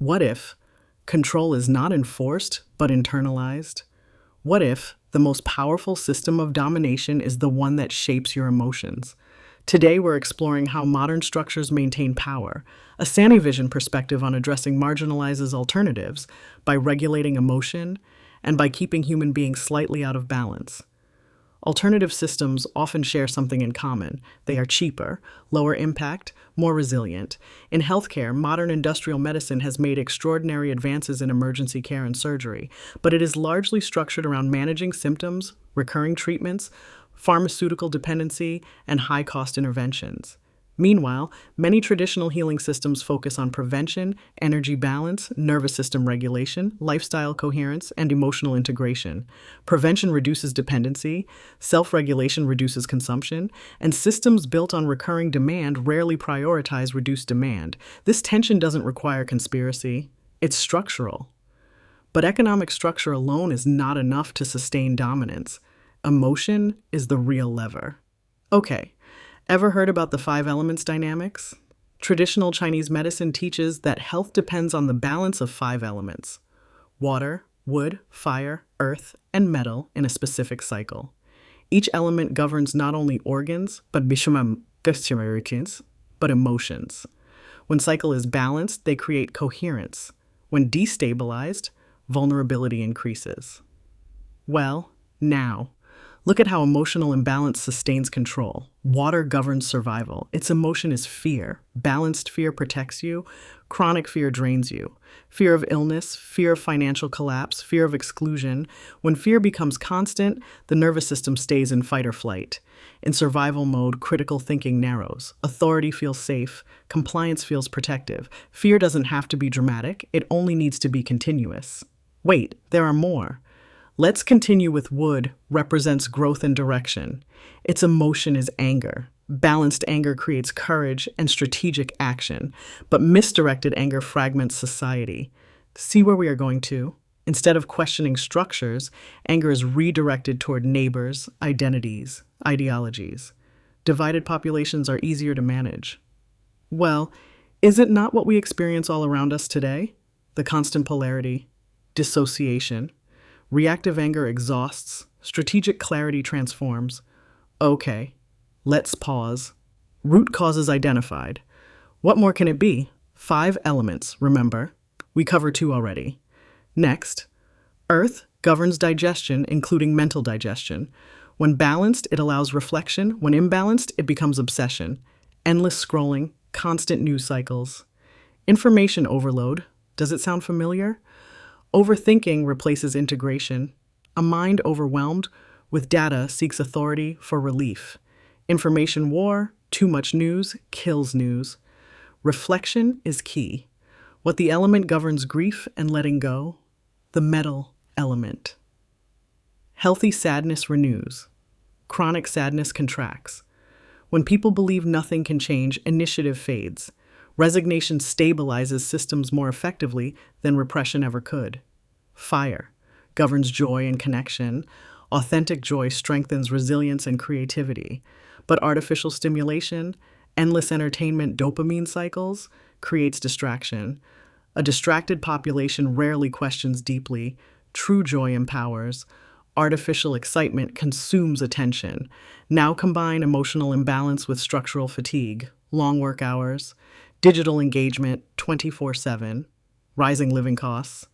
What if control is not enforced but internalized? What if the most powerful system of domination is the one that shapes your emotions? Today, we're exploring how modern structures maintain power, a Sanivision perspective on addressing marginalizes alternatives by regulating emotion and by keeping human beings slightly out of balance. Alternative systems often share something in common. They are cheaper, lower impact, more resilient. In healthcare, modern industrial medicine has made extraordinary advances in emergency care and surgery, but it is largely structured around managing symptoms, recurring treatments, pharmaceutical dependency, and high-cost interventions. Meanwhile, many traditional healing systems focus on prevention, energy balance, nervous system regulation, lifestyle coherence, and emotional integration. Prevention reduces dependency, self-regulation reduces consumption, and systems built on recurring demand rarely prioritize reduced demand. This tension doesn't require conspiracy. It's structural. But economic structure alone is not enough to sustain dominance. Emotion is the real lever. Okay. Ever heard about the 5 elements dynamics? Traditional Chinese medicine teaches that health depends on the balance of 5 elements: water, wood, fire, earth, and metal in a specific cycle. Each element governs not only organs, but emotions. When cycle is balanced, they create coherence. When destabilized, vulnerability increases. Well, now, look at how emotional imbalance sustains control. Water governs survival. Its emotion is fear. Balanced fear protects you. Chronic fear drains you. Fear of illness, fear of financial collapse, fear of exclusion. When fear becomes constant, the nervous system stays in fight or flight. In survival mode, critical thinking narrows. Authority feels safe. Compliance feels protective. Fear doesn't have to be dramatic. It only needs to be continuous. Wait, there are more. Let's continue with wood represents growth and direction. Its emotion is anger. Balanced anger creates courage and strategic action, but misdirected anger fragments society. See where we are going to? Instead of questioning structures, anger is redirected toward neighbors, identities, ideologies. Divided populations are easier to manage. Well, is it not what we experience all around us today? The constant polarity, dissociation. Reactive anger exhausts, strategic clarity transforms. Okay, let's pause. Root causes identified. What more can it be? 5 elements, remember. We covered 2 already. Next, earth governs digestion, including mental digestion. When balanced, it allows reflection. When imbalanced, it becomes obsession. Endless scrolling, constant news cycles. Information overload. Does it sound familiar? Overthinking replaces integration. A mind overwhelmed with data seeks authority for relief. Information war, too much news, kills news. Reflection is key. What the element governs grief and letting go? The metal element. Healthy sadness renews. Chronic sadness contracts. When people believe nothing can change, initiative fades. Resignation stabilizes systems more effectively than repression ever could. Fire governs joy and connection. Authentic joy strengthens resilience and creativity. But artificial stimulation, endless entertainment dopamine cycles, creates distraction. A distracted population rarely questions deeply. True joy empowers. Artificial excitement consumes attention. Now combine emotional imbalance with structural fatigue, long work hours, digital engagement 24/7, rising living costs.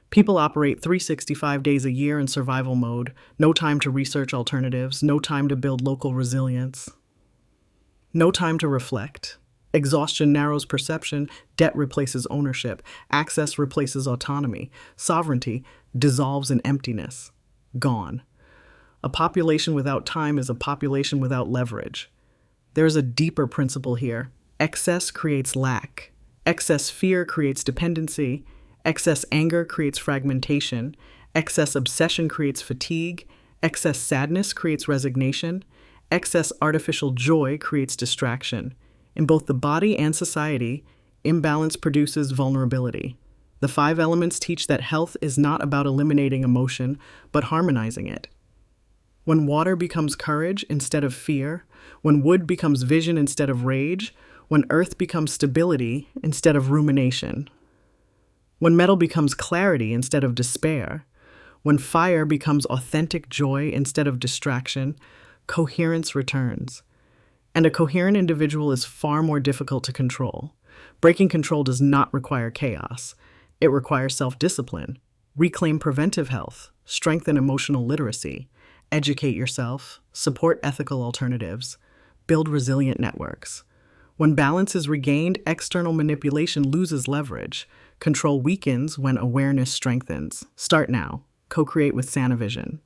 People operate 365 days a year in survival mode, no time to research alternatives, no time to build local resilience, no time to reflect. Exhaustion narrows perception, debt replaces ownership, access replaces autonomy, sovereignty dissolves in emptiness. Gone. A population without time is a population without leverage. There is a deeper principle here. Excess creates lack. Excess fear creates dependency. Excess anger creates fragmentation. Excess obsession creates fatigue. Excess sadness creates resignation. Excess artificial joy creates distraction. In both the body and society, imbalance produces vulnerability. The 5 elements teach that health is not about eliminating emotion, but harmonizing it. When water becomes courage instead of fear, when wood becomes vision instead of rage, when earth becomes stability instead of rumination. When metal becomes clarity instead of despair, when fire becomes authentic joy instead of distraction, coherence returns. And a coherent individual is far more difficult to control. Breaking control does not require chaos. It requires self-discipline. Reclaim preventive health, strengthen emotional literacy, educate yourself, support ethical alternatives, build resilient networks. When balance is regained, external manipulation loses leverage. Control weakens when awareness strengthens. Start now. Co-create with Sanivision.